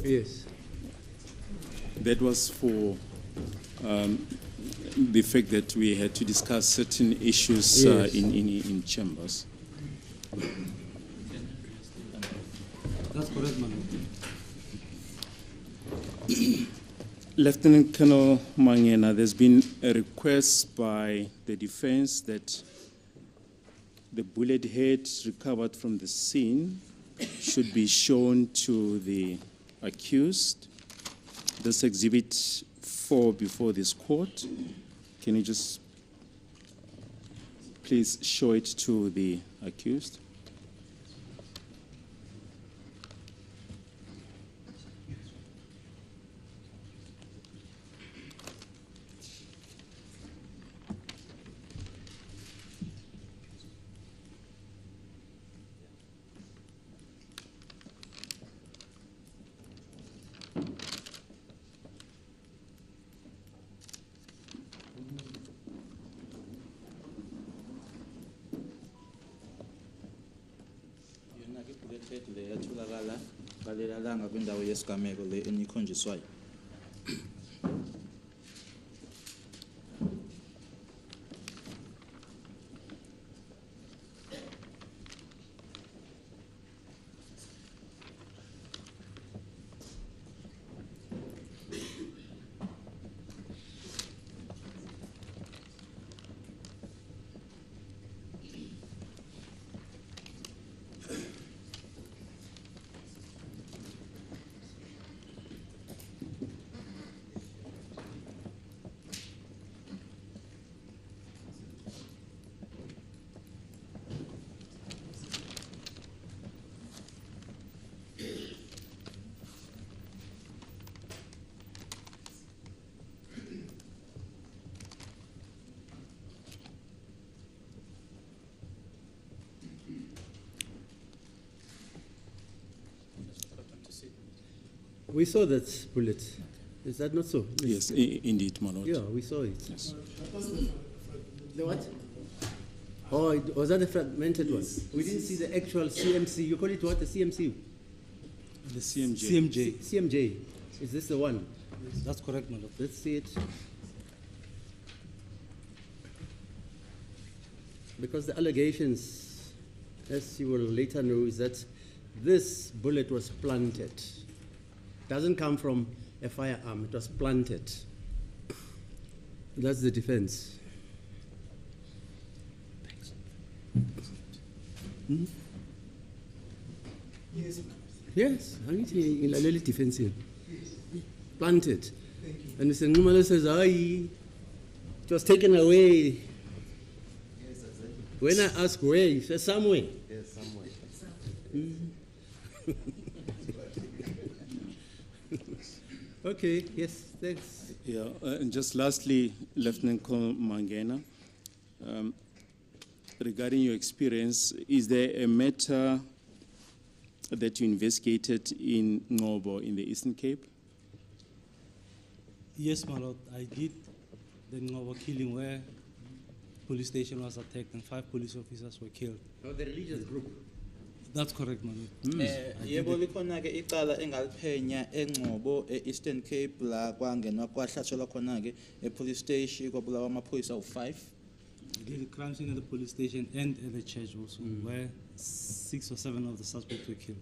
Yes. That was for the fact that we had to discuss certain issues Yes. in chambers. That's correct, Madam. Lieutenant Colonel Mangena, there's been a request by the defense that the bullet head recovered from the scene should be shown to the accused. This exhibit 4 before this court. Can you just please show it to the accused? Le eyatholakala ngalela langa kwindawo yesigameko le enikhonjiswayo. We saw that bullet. Is that not so? Yes, indeed, my lord. Yeah, we saw it. Yes. The what? Oh, was that the fragmented one? We didn't see the actual CMC. You call it what? The CMC? The CMJ. CMJ. CMJ. Is this the one? That's correct, Madam. Let's see it. Because the allegations, as you will later know, is that this bullet was planted. Doesn't come from a firearm, it was planted. That's the defense. Hmm? Yes, I need to in a little defensive. Planted. And Mr. Khumalo says, it was taken away. Yes, exactly. When I ask where, he says somewhere. Yes, somewhere. Okay, yes, thanks. Yeah, and just lastly, Lieutenant Colonel Mangena, regarding your experience, is there a matter that you investigated in Ngobo in the Eastern Cape? Yes, my lord, I did the Ngobo killing where police station was attacked and 5 police officers were killed. Oh, the religious group. That's correct, my lord. Yebo likhona ke icala engaliphenya eNgcobo eEastern Cape la kwangenwa kwahlatshelwa khona ke epolice station kwabulawa amaphoyisa u5. The crime scene at the police station and at the church also, where 6 or 7 of the suspects were killed.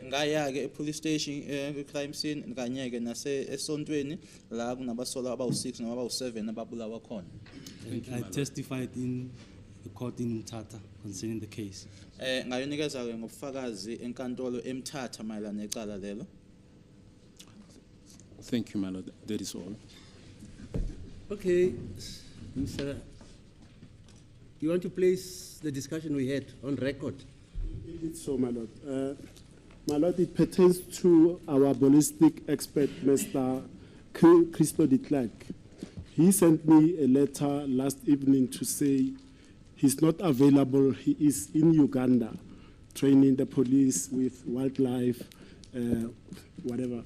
Ngaya ke epolice station crime scene kanye ke nase esontweni la kunabasolwa abawu6 noma abawu7 ababulawa khona. I testified in the court in Mthatha concerning the case. Ngayonikeza ke ngobufakazi enkantolo eMthatha mayelana necala lelo. Thank you, my lord. That is all. Okay, Mr. You want to place the discussion we had on record? It's so, my lord. My lord, it pertains to our ballistic expert, Mr. Christo de Klerk. He sent me a letter last evening to say he's not available. He is in Uganda training the police with wildlife, whatever.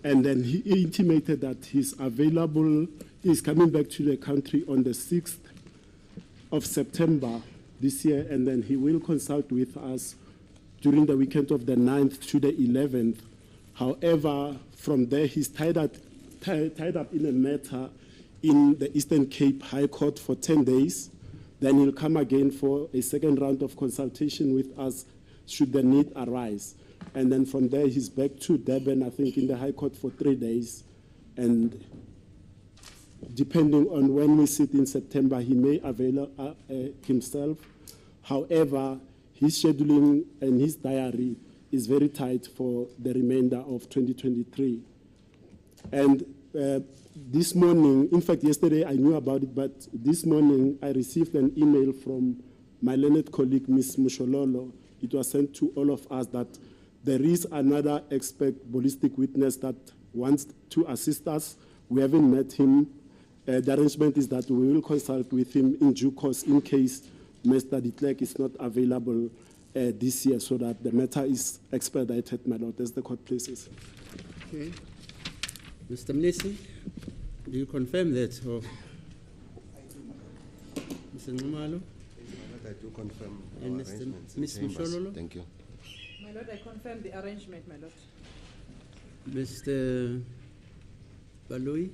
And then he intimated that he's available. He's coming back to the country on the 6th of September this year, and then he will consult with us during the weekend of the 9th to the 11th However, from there, he's tied up in a matter in the Eastern Cape High Court for 10 days. Then he'll come again for a second round of consultation with us should the need arise. And then from there, he's back to Durban, I think, in the High Court for 3 days. And depending on when we sit in September, he may avail himself. However, his scheduling and his diary is very tight for the remainder of 2023. And this morning, in fact, yesterday I knew about it, but this morning I received an email from my learned colleague, Ms. Mushololo. It was sent to all of us that there is another expert ballistic witness that wants to assist us. We haven't met him. The arrangement is that we will consult with him in due course in case Mr. de Klerk is not available this year, so that the matter is expedited, my lord, as the court places. Okay. Mr. Mnisi, do you confirm that? Or Mr. Khumalo? I do confirm And our Mr. arrangements in Ms. chambers. Mushololo? Thank you. My lord, I confirm the arrangement, my lord. Mr. Baloi?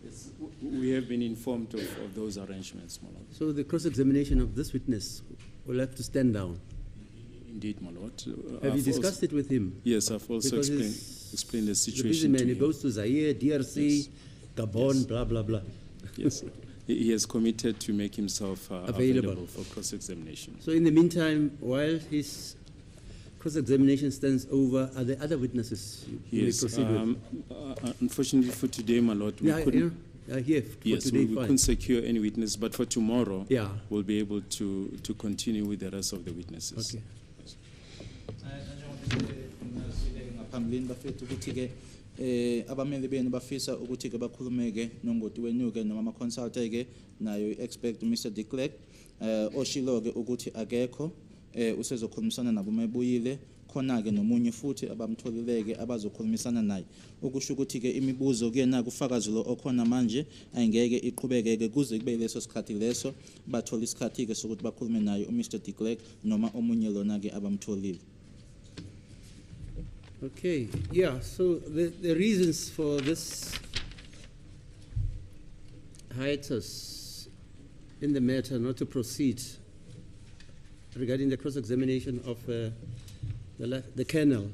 Yes, we have been informed of those arrangements, my lord. So the cross-examination of this witness will have to stand down. Indeed, my lord. Have you discussed it with him? Yes, I've also Because explained the he's a busy situation man. to He him. goes to Zaire, DRC, Yes. Gabon, Yes. blah, blah, blah. Yes, he has committed to make himself Available. available for cross-examination. So in the meantime, while his cross-examination stands over, are there other witnesses you may Yes, proceed with? unfortunately for today, my lord, we Yeah, couldn't. here for Yes, today, we fine. couldn't secure any witness, but for tomorrow, Yeah. we'll be able to continue with the rest of the witnesses. Okay. ngaphambilini bafethu ukuthi-ke abameli benu bafisa ukuthi-ke bakhulume-ke nongoti wenu-ke noma ama-consultant-ke nayo i-expect Mr. de Klerk oshilo-ke ukuthi akekho usezokhulumisana nabo mebuyile khona-ke nomunye futhi abamtholileke abazokhulumisana naye ukusho ukuthi-ke imibuzo kuyena kufakazi lo okhona manje ayingeke iqhubeke-ke kuze kube leso sikhathi leso bathole isikhathi-ke sokuthi bakhulume naye uMr. de Klerk noma omunye lona-ke abamtholile. Okay, yeah, so the reasons for this hiatus in the matter not to proceed regarding the cross-examination of the colonel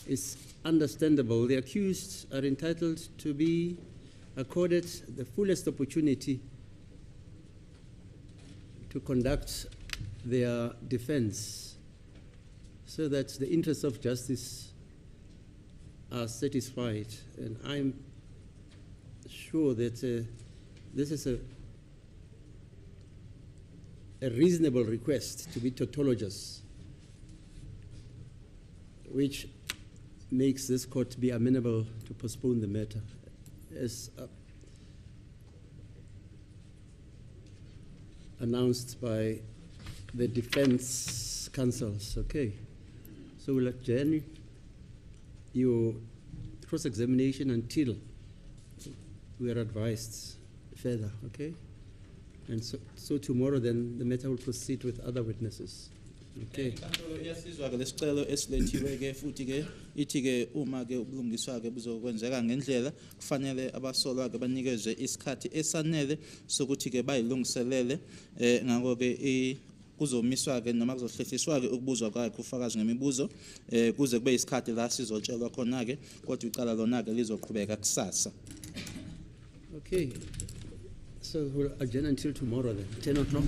is understandable. The accused are entitled to be accorded the fullest opportunity to conduct their defense so that the interests of justice are satisfied. And I'm sure that this is a reasonable request to be tautologous, which makes this court be amenable to postpone the matter. As announced by the defense counsels. Okay, so we'll adjourn your cross-examination until we are advised further, okay? And so tomorrow then the matter will proceed with other witnesses. Okay. Inkantolo iyasizwa-ke lesicelo esilethiwe-ke futhi-ke ithi-ke uma-ke ubulungiswa-ke buzokwenzeka ngendlela kufanele abasolwa-ke banikezwe isikhathi esanele sokuthi-ke bayilungiselele ngakho-ke kuzomiswa-ke noma kuzohlehliswa-ke ukubuzwa kwakhe ufakazi ngemibuzo kuze kube isikhathi la sizotshelwa khona-ke kodwa icala lona-ke lizoqhubeka kusasa. Okay. So we'll adjourn until tomorrow then, 10 o'clock.